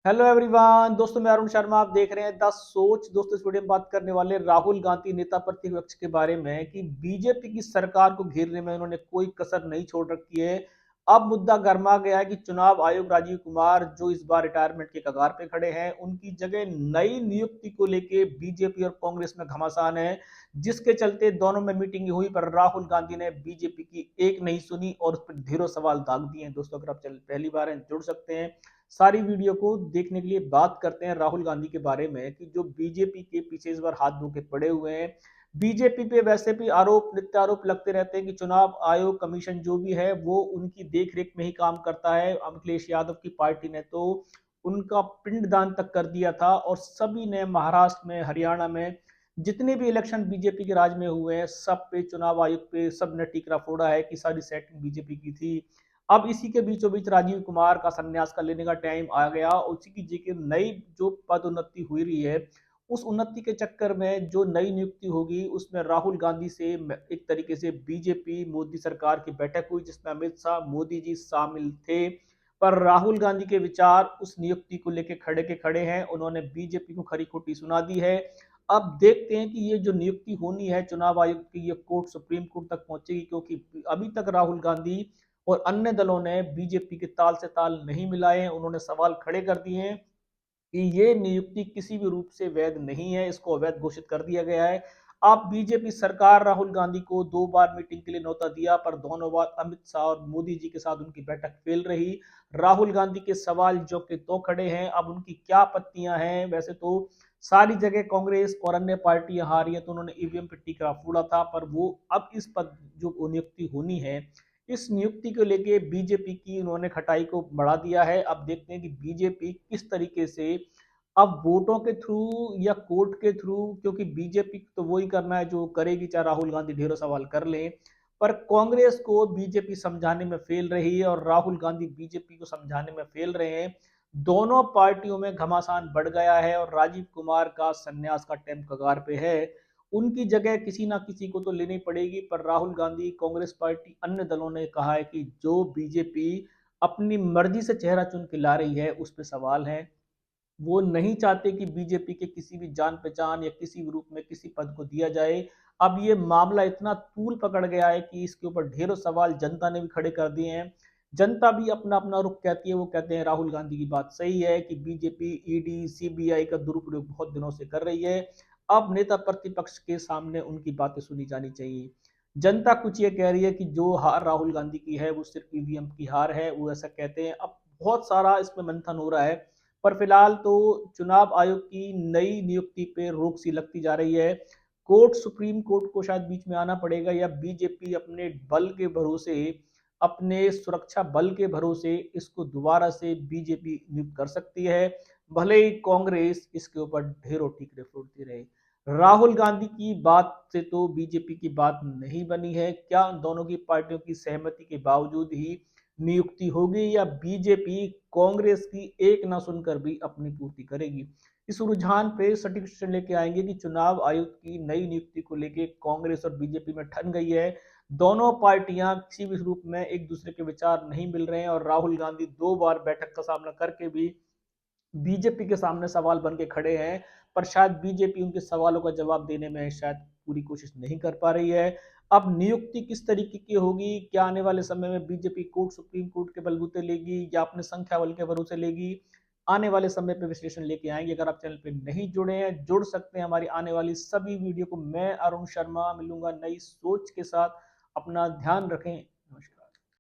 Hello everyone दोस्तों, मैं अरुण शर्मा। आप देख रहे हैं द सोच। दोस्तों, इस वीडियो में बात करने वाले राहुल गांधी नेता प्रतिपक्ष के बारे में कि बीजेपी की सरकार को घेरने में उन्होंने कोई कसर नहीं छोड़ रखी है। अब मुद्दा गर्मा गया है कि चुनाव आयोग राजीव कुमार, जो इस बार रिटायरमेंट के कगार पे खड़े हैं, उनकी जगह नई नियुक्ति को लेके बीजेपी और कांग्रेस में घमासान है, जिसके चलते दोनों में मीटिंग हुई पर राहुल गांधी ने बीजेपी की एक नहीं सुनी और उस पर ढेरों सवाल दाग दिए हैं। दोस्तों, अगर आप पहली बार हैं, जुड़ सकते हैं। सारी वीडियो को देखने के लिए बात करते हैं राहुल गांधी के बारे में कि जो बीजेपी के पीछे इस बार हाथ धो के पड़े हुए हैं। बीजेपी पे वैसे भी आरोप नित्यारोप लगते रहते हैं कि चुनाव आयोग कमीशन जो भी है वो उनकी देखरेख में ही काम करता है। अखिलेश यादव की पार्टी ने तो उनका पिंडदान तक कर दिया था और सभी ने महाराष्ट्र में, हरियाणा में जितने भी इलेक्शन बीजेपी के राज में हुए हैं, सब पे चुनाव आयोग पे सब ने टीकरा फोड़ा है कि सारी सेटिंग बीजेपी की थी। अब इसी के बीचों बीच राजीव कुमार का संन्यास कर लेने का टाइम आ गया। उसी की जगह नई जो पदोन्नति हुई रही है, उस उन्नति के चक्कर में जो नई नियुक्ति होगी उसमें राहुल गांधी से एक तरीके से बीजेपी मोदी सरकार की बैठक हुई, जिसमें अमित शाह, मोदी जी शामिल थे। पर राहुल गांधी के विचार उस नियुक्ति को लेकर खड़े के खड़े हैं। उन्होंने बीजेपी को खरी खोटी सुना दी है। अब देखते हैं कि ये जो नियुक्ति होनी है चुनाव आयुक्त की, ये कोर्ट, सुप्रीम कोर्ट तक पहुंचेगी, क्योंकि अभी तक राहुल गांधी और अन्य दलों ने बीजेपी के ताल से ताल नहीं मिलाए हैं। उन्होंने सवाल खड़े कर दिए हैं कि ये नियुक्ति किसी भी रूप से वैध नहीं है, इसको अवैध घोषित कर दिया गया है। अब बीजेपी सरकार राहुल गांधी को 2 बार मीटिंग के लिए न्योता दिया, पर दोनों बार अमित शाह और मोदी जी के साथ उनकी बैठक फेल रही। राहुल गांधी के सवाल जो के तो खड़े हैं, अब उनकी क्या आपत्तियां हैं। वैसे तो सारी जगह कांग्रेस और अन्य पार्टियां हारी है, तो उन्होंने ईवीएम पे टीका फोड़ा था, पर वो अब इस पद जो नियुक्ति होनी है, इस नियुक्ति को लेके बीजेपी की उन्होंने खटाई को बढ़ा दिया है। अब देखते हैं कि बीजेपी किस तरीके से अब वोटों के थ्रू या कोर्ट के थ्रू, क्योंकि बीजेपी तो वही करना है जो करेगी, चाहे राहुल गांधी ढेरों सवाल कर ले। पर कांग्रेस को बीजेपी समझाने में फेल रही है और राहुल गांधी बीजेपी को समझाने में फेल रहे हैं। दोनों पार्टियों में घमासान बढ़ गया है और राजीव कुमार का संन्यास का टाइम कगार पे है। उनकी जगह किसी ना किसी को तो लेनी पड़ेगी, पर राहुल गांधी, कांग्रेस पार्टी, अन्य दलों ने कहा है कि जो बीजेपी अपनी मर्जी से चेहरा चुन के ला रही है उस पर सवाल है। वो नहीं चाहते कि बीजेपी के किसी भी जान पहचान या किसी भी रूप में किसी पद को दिया जाए। अब ये मामला इतना तूल पकड़ गया है कि इसके ऊपर ढेरों सवाल जनता ने भी खड़े कर दिए हैं। जनता भी अपना अपना रुख कहती है। वो कहते हैं राहुल गांधी की बात सही है कि बीजेपी ईडी सीबीआई का दुरुपयोग बहुत दिनों से कर रही है। अब नेता प्रतिपक्ष के सामने उनकी बातें सुनी जानी चाहिए। जनता कुछ ये कह रही है कि जो हार राहुल गांधी की है वो सिर्फ ईवीएम की हार है, वो ऐसा कहते हैं। अब बहुत सारा इसमें मंथन हो रहा है, पर फिलहाल तो चुनाव आयोग की नई नियुक्ति पे रोक सी लगती जा रही है। कोर्ट, सुप्रीम कोर्ट को शायद बीच में आना पड़ेगा, या बीजेपी अपने बल के भरोसे, अपने सुरक्षा बल के भरोसे इसको दोबारा से बीजेपी नियुक्त कर सकती है। भले ही कांग्रेस इसके ऊपर ढेरों टीकरे फोड़ती रहे। राहुल गांधी की बात से तो बीजेपी की बात नहीं बनी है। क्या दोनों की पार्टियों की सहमति के बावजूद ही नियुक्ति होगी, या बीजेपी कांग्रेस की एक ना सुनकर भी अपनी पूर्ति करेगी? इस रुझान पे सटीक सूचना लेके आएंगे कि चुनाव आयुक्त की नई नियुक्ति को लेके कांग्रेस और बीजेपी में ठन गई है। दोनों पार्टियां किसी भी रूप में एक दूसरे के विचार नहीं मिल रहे हैं और राहुल गांधी 2 बार बैठक का सामना करके भी बीजेपी के सामने सवाल बन के खड़े हैं। पर शायद बीजेपी उनके सवालों का जवाब देने में शायद पूरी कोशिश नहीं कर पा रही है। अब नियुक्ति किस तरीके की होगी, क्या आने वाले समय में बीजेपी कोर्ट, सुप्रीम कोर्ट के बलबूते लेगी या अपने संख्या बल के भरोसे लेगी? आने वाले समय पे विश्लेषण लेके आएंगे। अगर आप चैनल पे नहीं जुड़े हैं, जुड़ सकते हैं हमारी आने वाली सभी वीडियो को। मैं अरुण शर्मा मिलूंगा नई सोच के साथ। अपना ध्यान रखें।